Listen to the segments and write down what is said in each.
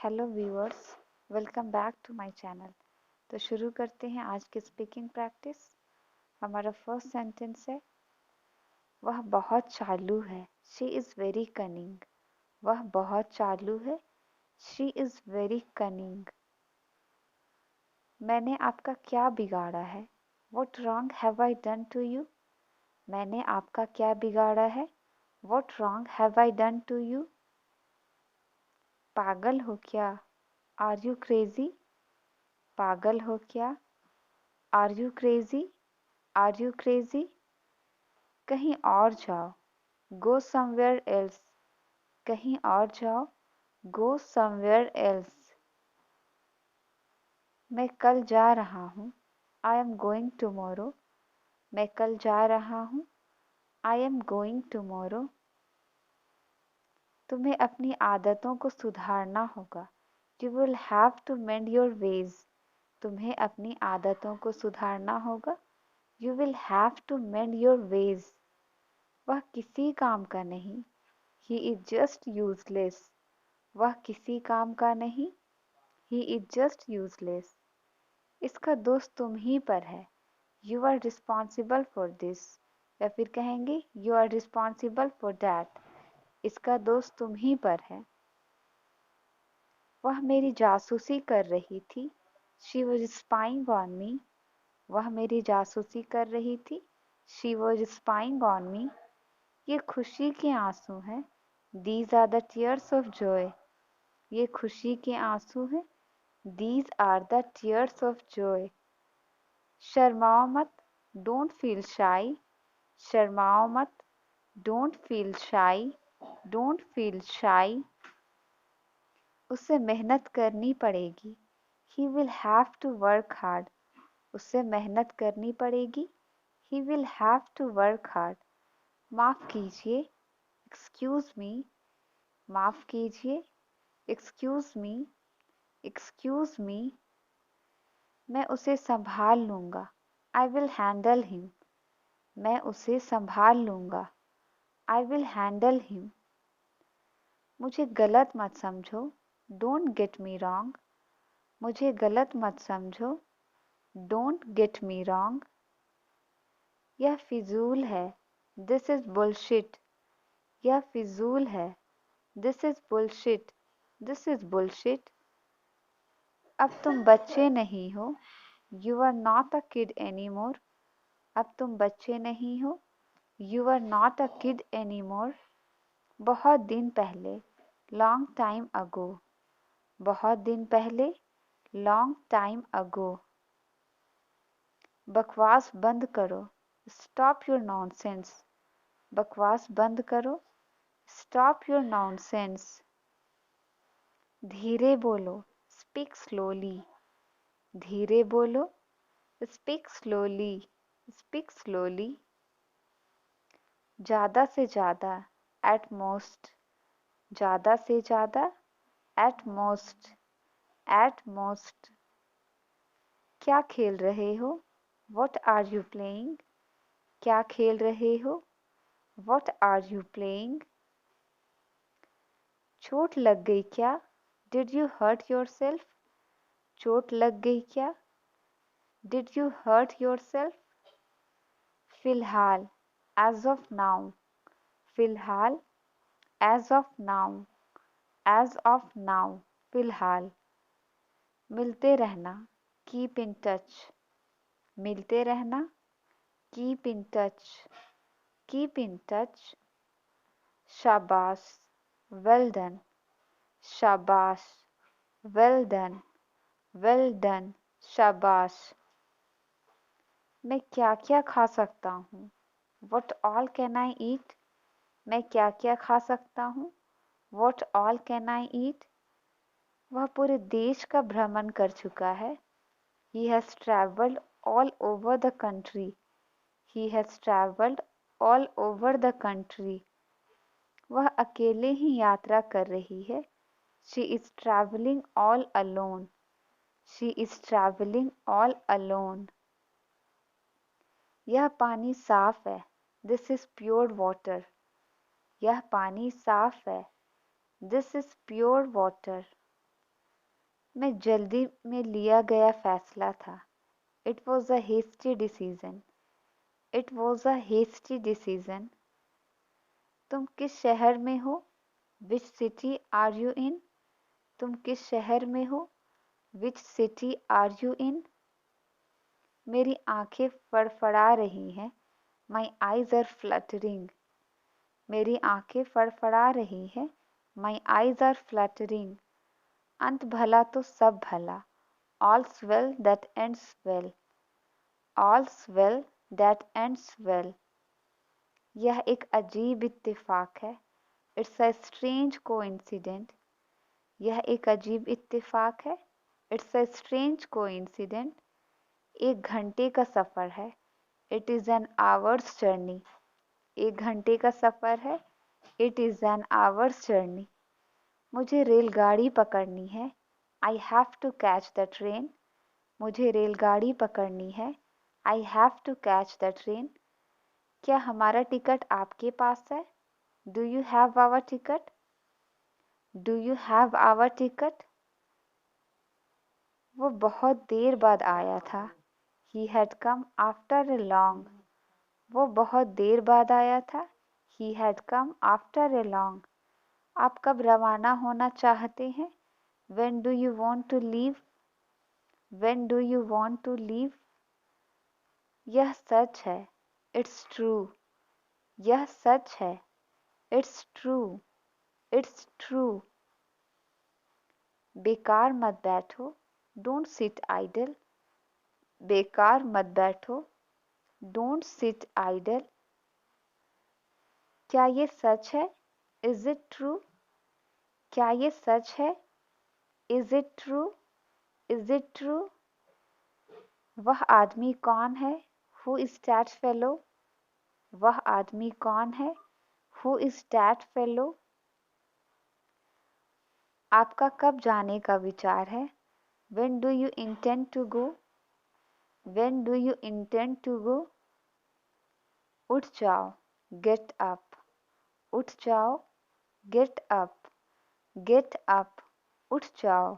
Hello viewers, welcome back to my channel. तो शुरू करते हैं आज की स्पीकिंग प्रैक्टिस। हमारा फर्स्ट सेंटेंस है, वह बहुत चालू है। She is very cunning. वह बहुत चालू है। She is very cunning. मैंने आपका क्या बिगाड़ा है? What wrong have I done to you? मैंने आपका क्या बिगाड़ा है? What wrong have I done to you? पागल हो क्या? Are you crazy? पागल हो क्या? Are you crazy? Are you crazy? कहीं और जाओ। Go somewhere else. कहीं और जाओ। Go somewhere else. मैं कल जा रहा हूँ। I am going tomorrow. मैं कल जा रहा हूँ। I am going tomorrow. तुम्हें अपनी आदतों को सुधारना होगा। You will have to mend your ways. तुम्हें अपनी आदतों को सुधारना होगा। You will have to mend your ways. वह किसी काम का नहीं। He is just useless. वह किसी काम का नहीं। He is just useless. इसका दोष तुम ही पर है। You are responsible for this. या फिर कहेंगे You are responsible for that. इसका दोष तुम ही पर है। वह मेरी जासूसी कर रही थी। She was spying on me. वह मेरी जासूसी कर रही थी। She was spying on me. ये खुशी के आंसू हैं। These are the tears of joy. ये खुशी के आंसू हैं। These are the tears of joy. शर्माओ मत। Don't feel shy. शर्माओ मत। Don't feel shy. Don't feel shy. उसे मेहनत करनी पड़ेगी। He will have to work hard. उसे मेहनत करनी पड़ेगी। He will have to work hard. माफ़ कीजिए। Excuse me. माफ़ कीजिए। Excuse me. Excuse me. मैं उसे संभाल लूँगा। I will handle him. मैं उसे संभाल लूँगा। I will handle him. मुझे गलत मत समझो। Don't get me wrong. मुझे गलत मत समझो। Don't get me wrong. यह फिजूल है। This is bullshit. यह फिजूल है। This is bullshit. This is bullshit. अब तुम बच्चे नहीं हो। You are not a kid anymore. अब तुम बच्चे नहीं हो। You are not a kid anymore. बहुत दिन पहले। Long time ago. बहुत दिन पहले। Long time ago. बकवास बंद करो। Stop your nonsense. बकवास बंद करो। Stop your nonsense. धीरे बोलो। Speak slowly. धीरे बोलो। Speak slowly. Speak slowly. ज़्यादा से ज़्यादा। At most. ज़्यादा से ज़्यादा। At most. At most. क्या खेल रहे हो? What are you playing? क्या खेल रहे हो? What are you playing? चोट लग गई क्या? Did you hurt yourself? चोट लग गई क्या? Did you hurt yourself? फिलहाल। As of now. फिलहाल। As of now. As of now. फिलहाल। मिलते रहना। Keep in touch. मिलते रहना। Keep in touch. Keep in touch. शाबाश। Well done. शाबाश। Well done. Well done. शाबाश। मैं क्या क्या खा सकता हूँ? What all can I eat? मैं क्या क्या खा सकता हूँ? What all can I eat? वह पूरे देश का भ्रमण कर चुका है। He has traveled all over the country. He has traveled all over the country. वह अकेले ही यात्रा कर रही है। She is traveling all alone. She is traveling all alone. यह पानी साफ है। This is pure water. यह पानी साफ है। This is pure water. मैं जल्दी में लिया गया फैसला था। It was a hasty decision. It was a hasty decision. तुम किस शहर में हो? Which city are you in? तुम किस शहर में हो? Which city are you in? मेरी आंखें फड़फड़ा रही हैं। My eyes are fluttering. मेरी आंखें फड़फड़ा रही हैं। My eyes are fluttering. अंत भला तो सब भला। All's well that ends well. All's well that ends well. यह एक अजीब इत्तेफाक है। It's a strange coincidence. यह एक अजीब इत्तेफाक है। It's a strange coincidence. एक घंटे का सफ़र है। It is an hour's journey. एक घंटे का सफ़र है। It is an hour's journey. मुझे रेलगाड़ी पकड़नी है। I have to catch the train. मुझे रेलगाड़ी पकड़नी है। I have to catch the train. क्या हमारा टिकट आपके पास है? Do you have our ticket? Do you have our ticket? वो बहुत देर बाद आया था। He had come after a long. वो बहुत देर बाद आया था। He had come after a long. आप कब रवाना होना चाहते हैं? When do you want to leave? When do you want to leave? यह सच है। It's true. यह सच है। It's true. It's true. बेकार मत बैठो। Don't sit idle. बेकार मत बैठो। Don't sit idle. क्या ये सच है? Is it true? क्या ये सच है? Is it true? Is it true? वह आदमी कौन है? Who is that fellow? वह आदमी कौन है? Who is that fellow? आपका कब जाने का विचार है? When do you intend to go? When do you intend to go? उठ जाओ। Get up. उठ जाओ। Get up. Get up. उठ जाओ।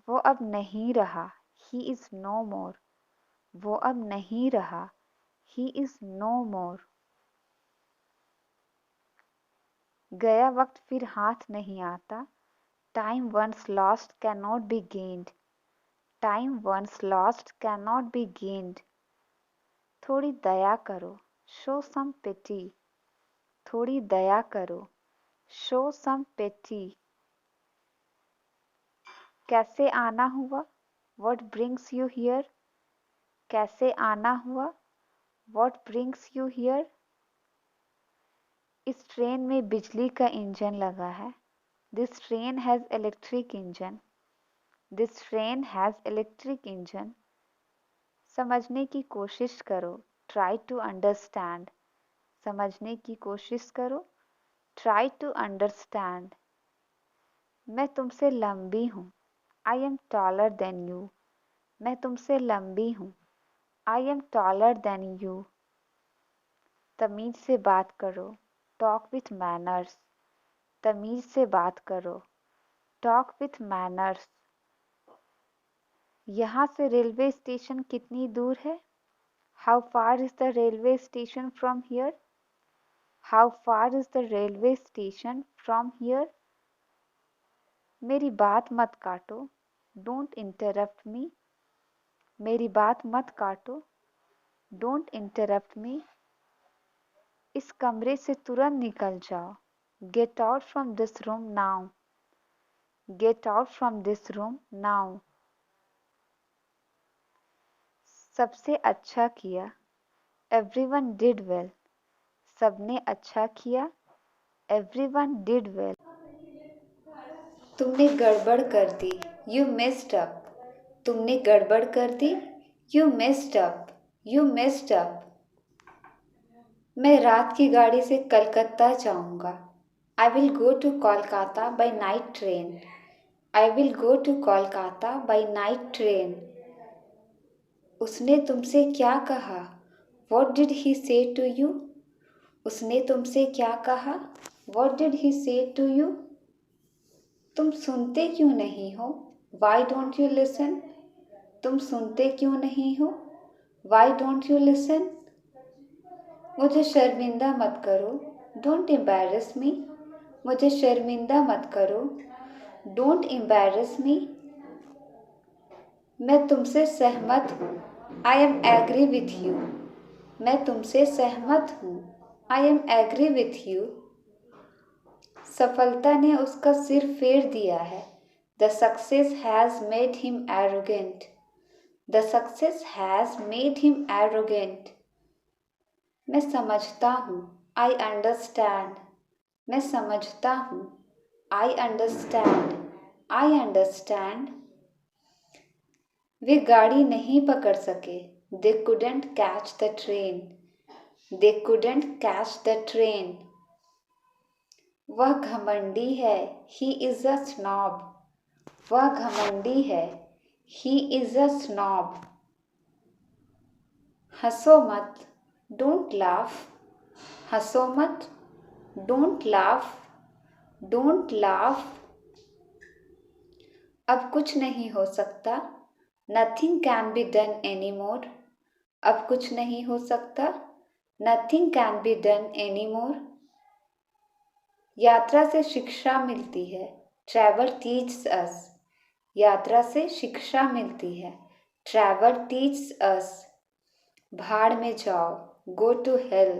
वो अब नहीं रहा। He is no more. वो अब नहीं रहा। He is no more. गया वक्त फिर हाथ नहीं आता। Time once lost cannot be gained. Time once lost cannot be gained. थोड़ी दया करो। Show some pity. थोड़ी दया करो। Show some pity. कैसे आना हुआ? What brings you here? कैसे आना हुआ? What brings you here? इस ट्रेन में बिजली का इंजन लगा है। This train has electric engine. This train has electric engine. समझने की कोशिश करो। Try to understand. समझने की कोशिश करो। Try to understand. मैं तुमसे लंबी हूँ। I am taller than you. मैं तुमसे लंबी हूँ। I am taller than you. तमीज़ से बात करो। Talk with manners. तमीज़ से बात करो। Talk with manners. यहाँ से रेलवे स्टेशन कितनी दूर है? How far is the railway station from here? How far is the railway station from here? मेरी बात मत काटो। Don't interrupt me. मेरी बात मत काटो। Don't interrupt me. इस कमरे से तुरंत निकल जाओ। Get out from this room now. Get out from this room now. सबसे अच्छा किया। Everyone did well. सबने अच्छा किया। Everyone did well. तुमने गड़बड़ कर दी। You messed up. तुमने गड़बड़ कर दी। You messed up. You messed up. मैं रात की गाड़ी से कलकत्ता जाऊंगा। I will go to Kolkata by night train. I will go to Kolkata by night train. उसने तुमसे क्या कहा? What did he say to you? उसने तुमसे क्या कहा? What did he say to you? तुम सुनते क्यों नहीं हो? Why don't you listen? तुम सुनते क्यों नहीं हो? Why don't you listen? मुझे शर्मिंदा मत करो, डोंट एम्बैरस मी। मुझे शर्मिंदा मत करो, डोंट एम्बैरस मी। मैं तुमसे सहमत हूँ, I am agree with you. मैं तुमसे सहमत हूँ, I am agree with you. सफलता ने उसका सिर फेर दिया है। The success has made him arrogant. The success has made him arrogant. मैं समझता हूँ, आई अंडरस्टैंड। मैं समझता हूँ, आई अंडरस्टैंड। I understand. वे गाड़ी नहीं पकड़ सके। They couldn't catch the train. They couldn't catch the train. वह घमंडी है, ही इज़ अ स्नॉब। वह घमंडी है, ही इज़ अ स्नॉब। हंसो मत, डोंट लाफ। हंसो मत, डोंट लाफ। Don't laugh. अब कुछ नहीं हो सकता। Nothing can be done any more. अब कुछ नहीं हो सकता। Nothing can be done any more. यात्रा से शिक्षा मिलती है। Travel teaches us. यात्रा से शिक्षा मिलती है। Travel teaches us. भाड़ में जाओ, गो टू हेल।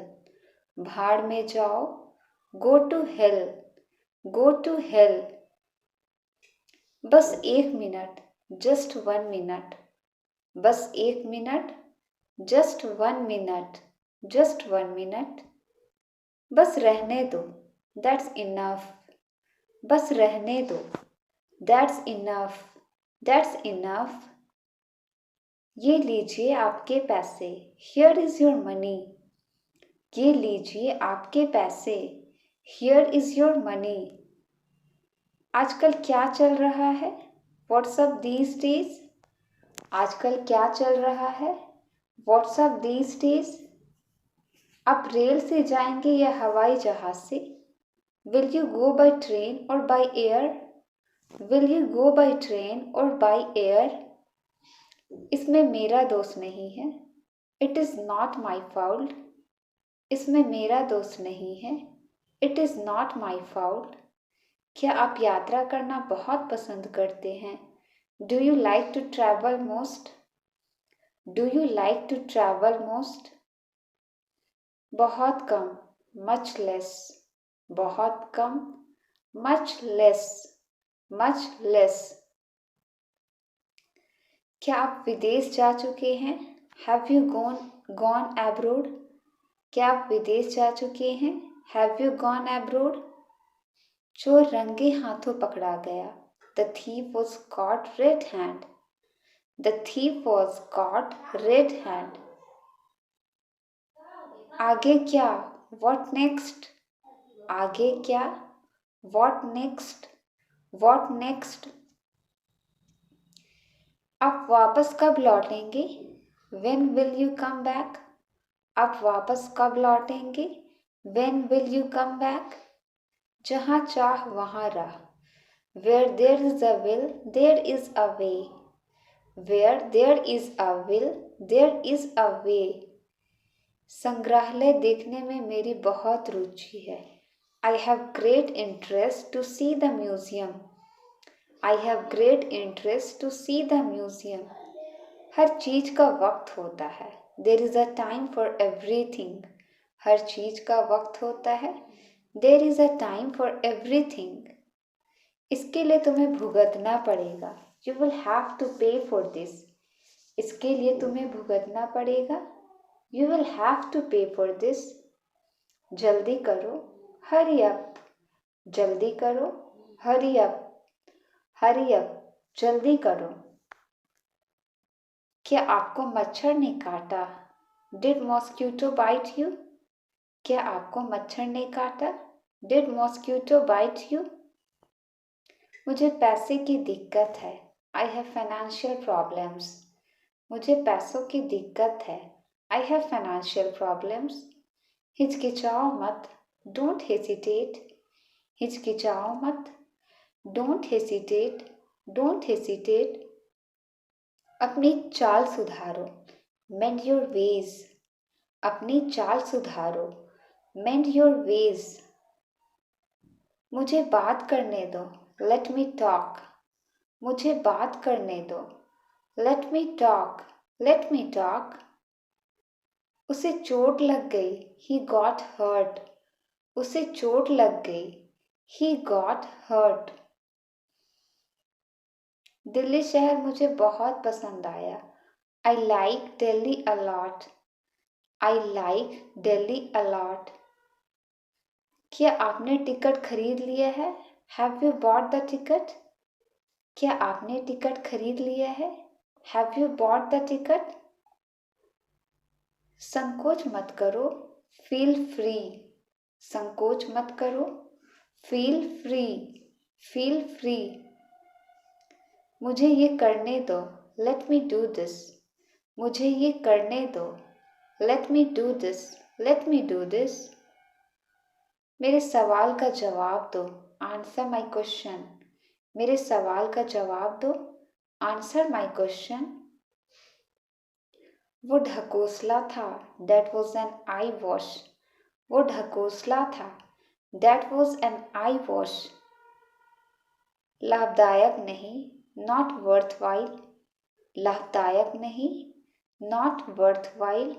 भाड़ में जाओ, go to hell. Go to hell. बस 1 मिनट, जस्ट 1 मिनट। बस 1 minute, just 1 minute. Just 1 minute. बस रहने दो, दैट्स इनफ। बस रहने दो, दैट्स इनफ। That's enough. ये लीजिए आपके पैसे, हियर इज़ योर मनी। ये लीजिए आपके पैसे, हियर इज़ योर मनी। आजकल क्या चल रहा है? What's up these days? आजकल क्या चल रहा है? What's up these days? आप रेल से जाएंगे या हवाई जहाज से? Will you go by train or by air? Will you go by train or by air? इसमें मेरा दोष नहीं है। It is not my fault. इसमें मेरा दोष नहीं है। It is not my fault. क्या आप यात्रा करना बहुत पसंद करते हैं? Do you like to travel most? Do you like to travel most? बहुत कम, मच लेस। बहुत कम, मच लेस। Much less. क्या आप विदेश जा चुके हैं? Have you gone abroad? क्या आप विदेश जा चुके हैं? Have you gone abroad? चोर रंगे हाथों पकड़ा गया। The thief was caught red hand. The thief was caught red hand. आगे क्या? What next? आगे क्या? What next? What next? आप वापस कब लौटेंगे? When will you come back? आप वापस कब लौटेंगे? When will you come back? जहाँ चाह वहाँ राह। Where there is a will, there is a way. Where there is a will, there is a way. संग्रहालय देखने में मेरी बहुत रुचि है। I have great interest to see the museum. I have great interest to see the museum. हर चीज का वक्त होता है। There is a time for everything. हर चीज का वक्त होता है। There is a time for everything. इसके लिए तुम्हें भुगतना पड़ेगा। You will have to pay for this. इसके लिए तुम्हें भुगतना पड़ेगा। You will have to pay for this. जल्दी करो, hurry up. जल्दी करो, hurry up. Hurry up. जल्दी करो। क्या आपको मच्छर ने काटा? Did mosquito bite you? क्या आपको मच्छर ने काटा? Did mosquito bite you? मुझे पैसे की दिक्कत है। I have financial problems. मुझे पैसों की दिक्कत है। I have financial problems. हिचकिचाओ मत, don't hesitate. हिचकिचाओ मत, डोंट हेसिटेट, डोंट हेसिटेट। अपनी चाल सुधारो, मेंड योर वेज। अपनी चाल सुधारो, मेंड योर वेज। मुझे बात करने दो, लेट मी टॉक। मुझे बात करने दो, let me talk, let me talk. उसे चोट लग गई, ही गॉट हर्ट। उसे चोट लग गई, ही गॉट हर्ट। दिल्ली शहर मुझे बहुत पसंद आया, I like Delhi a lot. I like Delhi a lot. क्या आपने टिकट खरीद लिया है? Have you bought the ticket? क्या आपने टिकट खरीद लिया है? Have you bought the ticket? संकोच मत करो, फील फ्री। संकोच मत करो, फील फ्री, फील फ्री। मुझे ये करने दो, लेट मी डू दिस। मुझे ये करने दो, let me do this, let me do this. मेरे सवाल का जवाब दो, आंसर माई क्वेश्चन। मेरे सवाल का जवाब दो, आंसर माई क्वेश्चन। वो ढकोसला था, that was an I wash. वो ढकोसला था, that was an I wash. लाभदायक नहीं, नॉट वर्थ वाइल। लाभदायक नहीं, नॉट वर्थ वाइल।